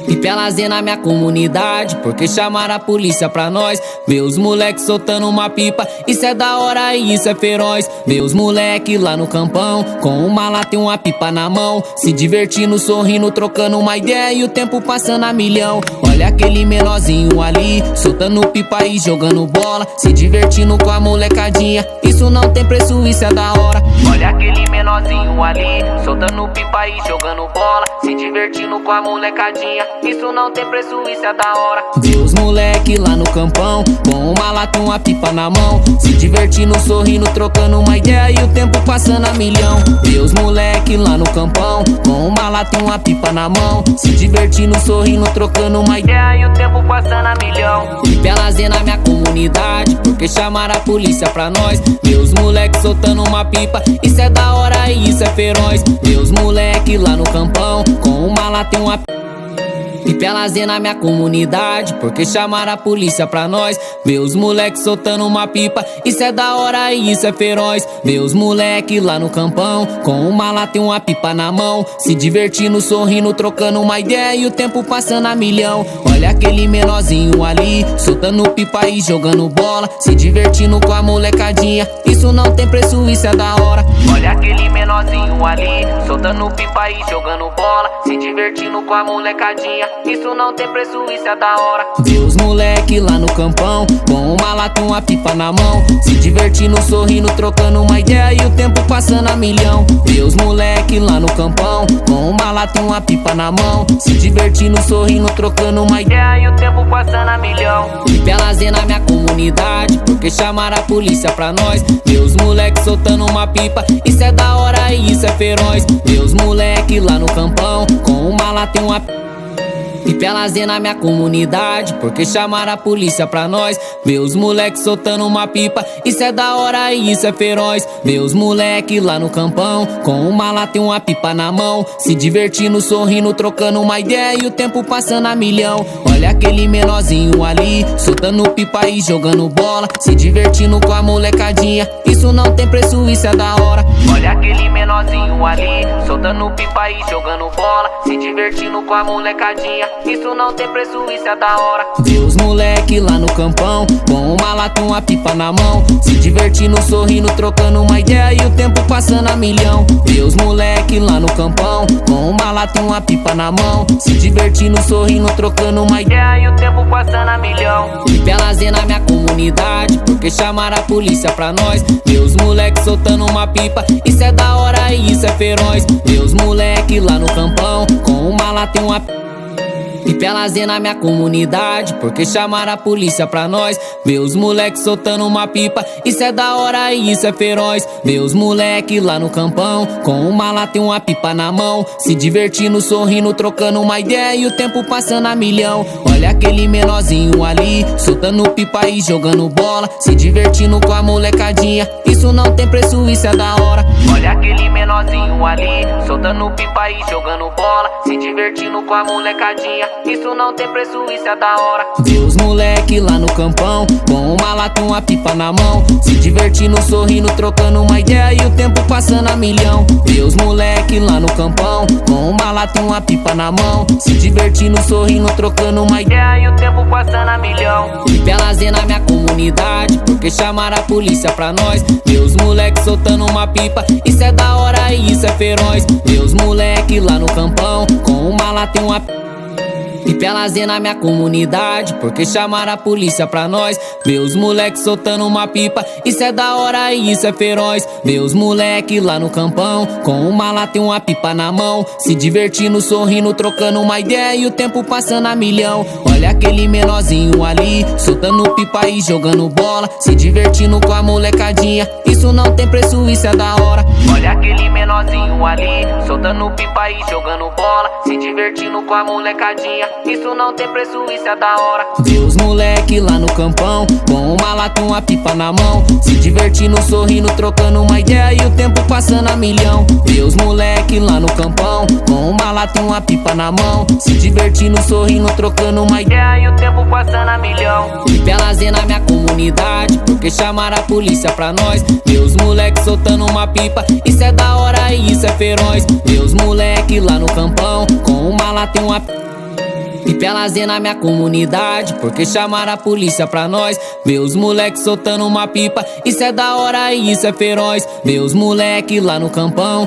E pra lazer na minha comunidade, porque chamaram a polícia pra nós. Ver os moleques soltando uma pipa, isso é da hora e isso é feroz. Ver os moleques lá no campão, com uma lata e uma pipa na mão, se divertindo, sorrindo, trocando uma ideia e o tempo passando a milhão. Olha aquele menorzinho ali, soltando pipa e jogando bola, se divertindo com a molecadinha, isso não tem preço, isso é da hora. Olha aquele menorzinho ali, soltando pipa e jogando bola, se divertindo com a molecadinha, isso não tem preço, isso é da hora. Ver os moleque lá no campão, com uma lata e uma pipa na mão, se divertindo, sorrindo, trocando uma ideia e o tempo passando a milhão. Ver os moleque lá no campão, com uma lata e uma pipa na mão, se divertindo, sorrindo, trocando uma ideia e o tempo passando a milhão. E pra lazer na minha comunidade, porque chamaram a polícia pra nós. Ver os moleque soltando uma pipa, isso é da hora e isso é feroz. Ver os moleque lá no campão, com uma lata e uma e pra lazer na minha comunidade, porque chamaram a polícia pra nós. Ver os moleques soltando uma pipa, isso é da hora e isso é feroz. Ver os moleques lá no campão, com uma lata e uma pipa na mão, se divertindo, sorrindo, trocando uma ideia e o tempo passando a milhão. Olha aquele menorzinho ali, soltando pipa e jogando bola, se divertindo com a molecadinha, isso não tem preço, isso é da hora. Olha aquele menorzinho ali, soltando pipa e jogando bola, se divertindo com a molecadinha, isso não tem preço, isso é da hora. Ver os moleque lá no campão, com uma lata e uma pipa na mão, se divertindo, sorrindo, trocando uma ideia e o tempo passando a milhão. Ver os moleque lá no campão, com uma lata e uma pipa na mão, se divertindo, sorrindo, trocando uma ideia e o tempo passando a milhão. E pra lazer na minha comunidade, porque chamaram a polícia pra nós. Ver os moleque soltando uma pipa, isso é da hora e isso é feroz. Ver os moleque lá no campão, com uma lata e uma e pra lazer na minha comunidade, porque chamaram a polícia pra nós. Ver os moleques soltando uma pipa, isso é da hora e isso é feroz. Ver os moleques lá no campão, com uma lata e uma pipa na mão, se divertindo, sorrindo, trocando uma ideia e o tempo passando a milhão. Olha aquele menorzinho ali, soltando pipa e jogando bola, se divertindo com a molecadinha, isso não tem preço, isso é da hora. Olha aquele menorzinho ali, soltando pipa e jogando bola, se divertindo com a molecadinha, isso não tem preço, isso é da hora. Ver os moleque lá no campão, com uma lata e uma pipa na mão, se divertindo, sorrindo, trocando uma ideia e o tempo passando a milhão. Ver os moleque lá no campão, com uma lata e uma pipa na mão, se divertindo, sorrindo, trocando uma ideia e o tempo passando a milhão. E pra lazer na minha comunidade, porque chamaram a polícia pra nós. Ver os moleque soltando uma pipa, isso é da hora e isso é feroz. Ver os moleque lá no campão, com uma lata e uma e pra lazer na minha comunidade, porque chamaram a polícia pra nós. Ver os moleques soltando uma pipa, isso é da hora e isso é feroz. Ver os moleques lá no campão, com uma lata e uma pipa na mão, se divertindo, sorrindo, trocando uma ideia e o tempo passando a milhão. Olha aquele menorzinho ali, soltando pipa e jogando bola, se divertindo com a molecadinha, isso não tem preço, isso é da hora. Olha aquele menorzinho ali, soltando pipa e jogando bola, se divertindo com a molecadinha, isso não tem preço, isso é da hora. Ver os moleque lá no campão, com uma lata e uma pipa na mão, se divertindo, sorrindo, trocando uma ideia e o tempo passando a milhão. Ver os moleque lá no campão, com uma lata e uma pipa na mão, se divertindo, sorrindo, trocando uma ideia e o tempo passando a milhão. E pra lazer na minha comunidade, porque chamaram a polícia pra nós. Ver os moleque soltando uma pipa, isso é da hora e isso é feroz. Ver os moleque lá no campão, com uma lata e uma e pra lazer na minha comunidade, porque chamaram a polícia pra nós. Ver os moleques soltando uma pipa, isso é da hora e isso é feroz. Ver os moleque lá no campão, com uma lata e uma pipa na mão, se divertindo, sorrindo, trocando uma ideia e o tempo passando a milhão. Olha aquele menorzinho ali, soltando pipa e jogando bola, se divertindo com a molecadinha, isso não tem preço, isso é da hora. Olha aquele menorzinho ali, soltando pipa e jogando bola, se divertindo com a molecadinha, isso não tem preço, isso é da hora. Ver os moleque lá no campão, com uma lata e uma pipa na mão, se divertindo, sorrindo, trocando uma ideia e o tempo passando a milhão. Ver os moleque lá no campão, com uma lata e uma pipa na mão, se divertindo, sorrindo, trocando uma ideia e o tempo passando a milhão. E pra lazer na minha comunidade, porque chamaram a polícia pra nós. Ver os moleque soltando uma pipa, isso é da hora e isso é feroz. Ver os moleque lá no campão, com uma lata e uma E pra lazer na minha comunidade, porque chamaram a polícia pra nós. Ver os moleques soltando uma pipa, isso é da hora e isso é feroz. Ver os moleques lá no campão